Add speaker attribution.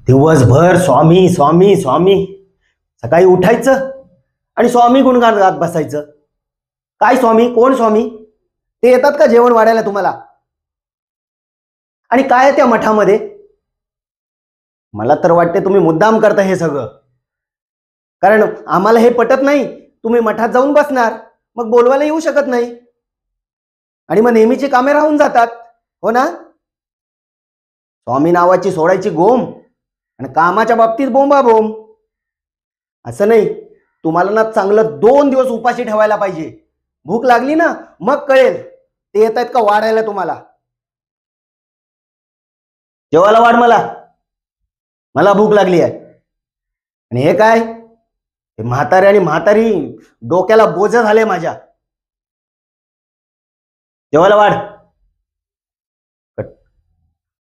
Speaker 1: दिवसभर स्वामी स्वामी स्वामी, सकाळी उठायचं आणि स्वामी गुणगान गात बसायचं. काय स्वामी, कोण स्वामी? ते येतात का जेवण वाढायला तुम्हाला? आणि काय त्या मठामध्ये? मला तर वाटते तुम्ही मुद्दाम करता हे सगळं, कारण आम्हाला हे पटत नाही. तुम्ही मठात जाऊन बसणार, मग बोलवायला येऊ शकत नाही आणि मग नेहमीची कामे राहून जातात. हो ना? स्वामी नावाची सोडायची गोम आणि कामाच्या बाबतीत बोंबा बोंब. असं नाही, तुम्हाला ना चांगलं 2 दिवस उपाशी ठेवायला पाहिजे. भूक लागली ना मग कळेल ते येत आहेत का वाढायला तुम्हाला. जेवायला वाढ मला, मला भूक लागली आहे. आणि हे काय, हे म्हातारे आणि म्हातारी डोक्याला बोझ झाले माझ्या. जेवायला वाढ.